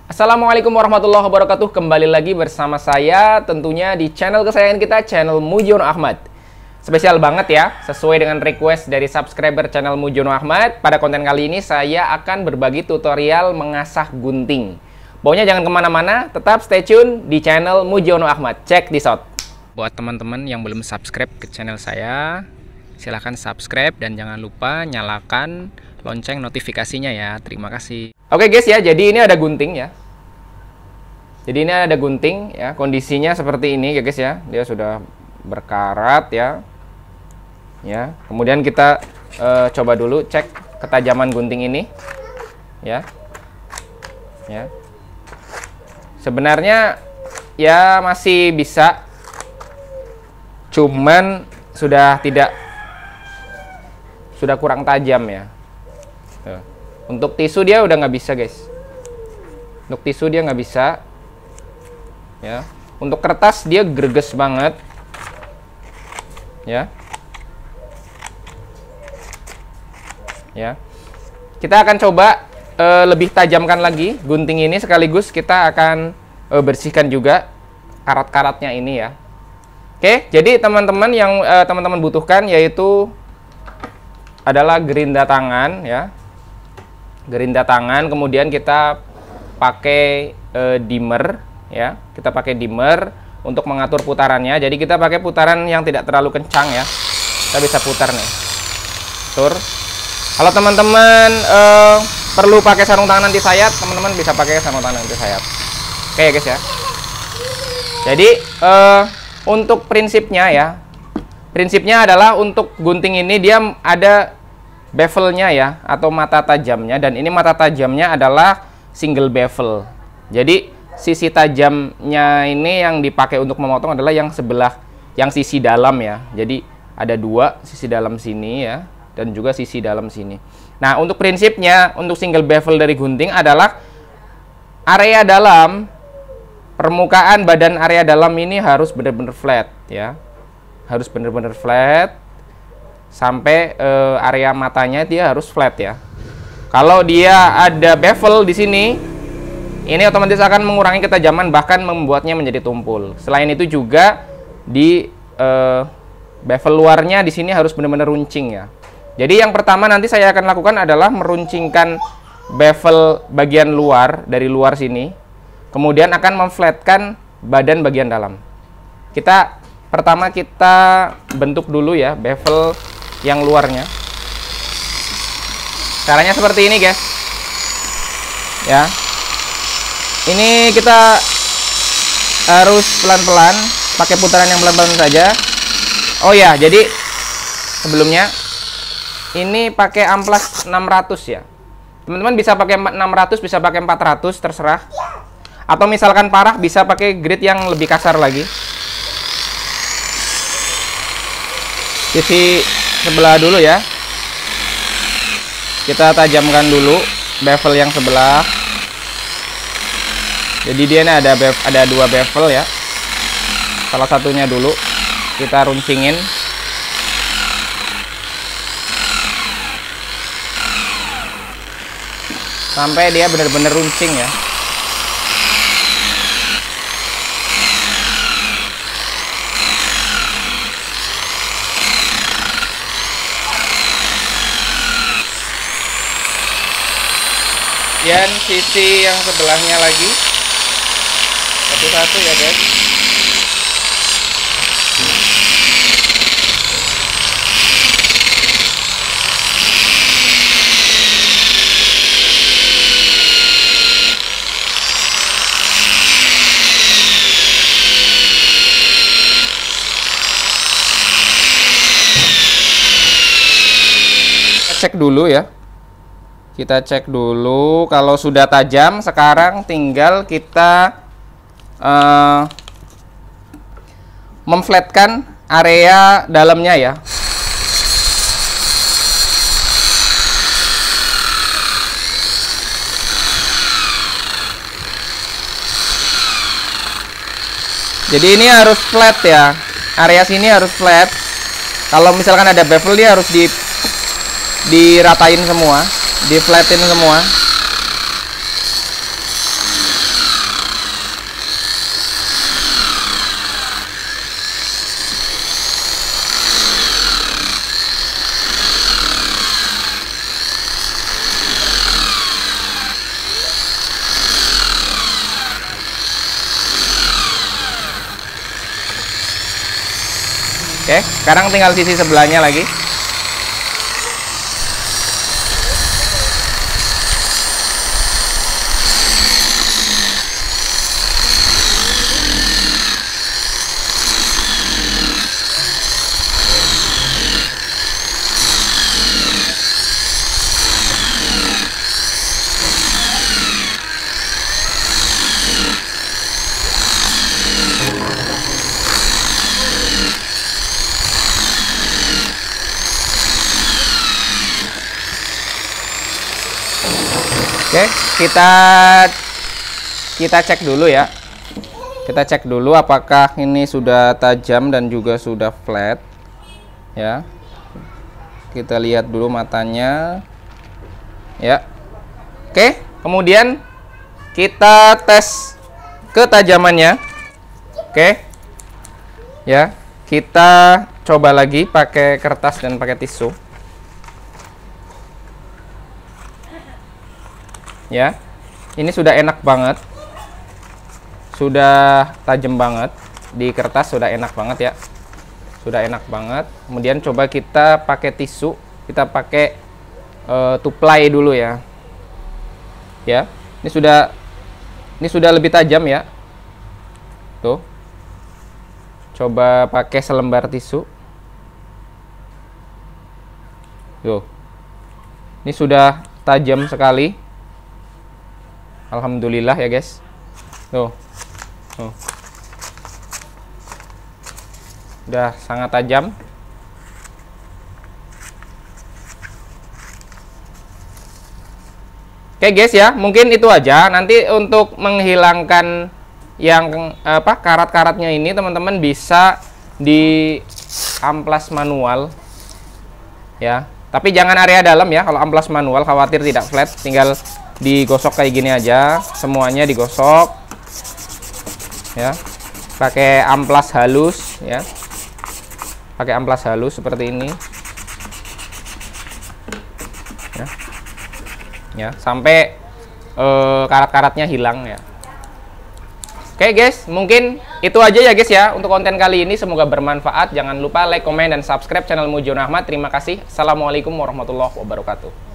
Assalamualaikum warahmatullahi wabarakatuh. Kembali lagi bersama saya tentunya di channel kesayangan kita, channel Mujiono Ahmad. Spesial banget ya, sesuai dengan request dari subscriber channel Mujiono Ahmad. Pada konten kali ini saya akan berbagi tutorial mengasah gunting. Pokoknya jangan kemana-mana, tetap stay tune di channel Mujiono Ahmad. Check this out. Buat teman-teman yang belum subscribe ke channel saya, silahkan subscribe dan jangan lupa nyalakan lonceng notifikasinya ya. Terima kasih. Oke guys ya, jadi ini ada gunting ya. Jadi ini ada gunting ya, kondisinya seperti ini ya guys ya. Dia sudah berkarat ya. Ya, kemudian kita coba dulu cek ketajaman gunting ini. Ya. Ya. Sebenarnya ya masih bisa. Cuman sudah kurang tajam ya. Tuh. Untuk tisu dia udah nggak bisa guys. Untuk tisu dia nggak bisa. Ya. Untuk kertas dia greges banget. Ya. Ya. Kita akan coba lebih tajamkan lagi gunting ini, sekaligus kita akan bersihkan juga karat-karatnya ini ya. Oke, jadi teman-teman yang teman-teman butuhkan yaitu adalah gerinda tangan ya. Gerinda tangan, kemudian kita pakai dimmer ya. Kita pakai dimmer untuk mengatur putarannya. Jadi kita pakai putaran yang tidak terlalu kencang ya. Kita bisa putar nih. Tur. Kalau teman-teman perlu pakai sarung tangan anti sayat, teman-teman bisa pakai sarung tangan anti sayat. Oke ya guys ya. Jadi untuk prinsipnya ya. Prinsipnya adalah untuk gunting ini dia ada bevelnya ya, atau mata tajamnya, dan ini mata tajamnya adalah single bevel. Jadi sisi tajamnya ini yang dipakai untuk memotong adalah yang sebelah, yang sisi dalam ya. Jadi ada dua, sisi dalam sini ya, dan juga sisi dalam sini. Nah, untuk prinsipnya untuk single bevel dari gunting adalah area dalam, permukaan badan area dalam ini harus benar-benar flat ya. Harus benar-benar flat. Sampai area matanya dia harus flat ya. Kalau dia ada bevel di sini, ini otomatis akan mengurangi ketajaman, bahkan membuatnya menjadi tumpul. Selain itu juga di bevel luarnya di sini harus benar-benar runcing ya. Jadi yang pertama nanti saya akan lakukan adalah meruncingkan bevel bagian luar dari luar sini, kemudian akan memflatkan badan bagian dalam. Pertama kita bentuk dulu ya bevel yang luarnya. Caranya seperti ini guys ya. Ini kita harus pelan-pelan, pakai putaran yang pelan-pelan saja. Oh ya, jadi sebelumnya ini pakai amplas 600 ya. Teman-teman bisa pakai 600, bisa pakai 400, terserah. Atau misalkan parah bisa pakai grit yang lebih kasar lagi. Sisi sebelah dulu ya. Kita tajamkan dulu bevel yang sebelah. Jadi dia ini ada dua bevel ya. Salah satunya dulu kita runcingin. Sampai dia benar-benar runcing ya. Dan sisi yang sebelahnya lagi satu-satu ya guys. Cek dulu ya. Kita cek dulu kalau sudah tajam. Sekarang tinggal kita memflatkan area dalamnya ya. Jadi ini harus flat ya. Area sini harus flat. Kalau misalkan ada bevel dia harus diratain semua, di flatin semua. Oke, sekarang tinggal sisi sebelahnya lagi. Oke, kita cek dulu ya. Kita cek dulu apakah ini sudah tajam dan juga sudah flat. Ya. Kita lihat dulu matanya. Ya. Oke, kemudian kita tes ketajamannya. Oke. Ya, kita coba lagi pakai kertas dan pakai tisu. Ya, ini sudah enak banget, sudah tajam banget di kertas, sudah enak banget ya, sudah enak banget. Kemudian coba kita pakai tisu, kita pakai tuplai dulu ya. Ya, ini sudah lebih tajam ya. Tuh, coba pakai selembar tisu. Tuh, ini sudah tajam sekali. Alhamdulillah ya guys. Tuh. Udah sangat tajam. Oke guys ya, mungkin itu aja. Nanti untuk menghilangkan yang karat-karatnya ini teman-teman bisa di amplas manual. Ya, tapi jangan area dalam ya. Kalau amplas manual khawatir tidak flat, tinggal digosok kayak gini aja, semuanya digosok ya, pakai amplas halus ya, pakai amplas halus seperti ini ya, sampai karat-karatnya hilang ya. Oke guys, mungkin itu aja ya guys ya untuk konten kali ini, semoga bermanfaat. Jangan lupa like, komen, dan subscribe channel Mujiun Ahmad. Terima kasih. Assalamualaikum warahmatullahi wabarakatuh.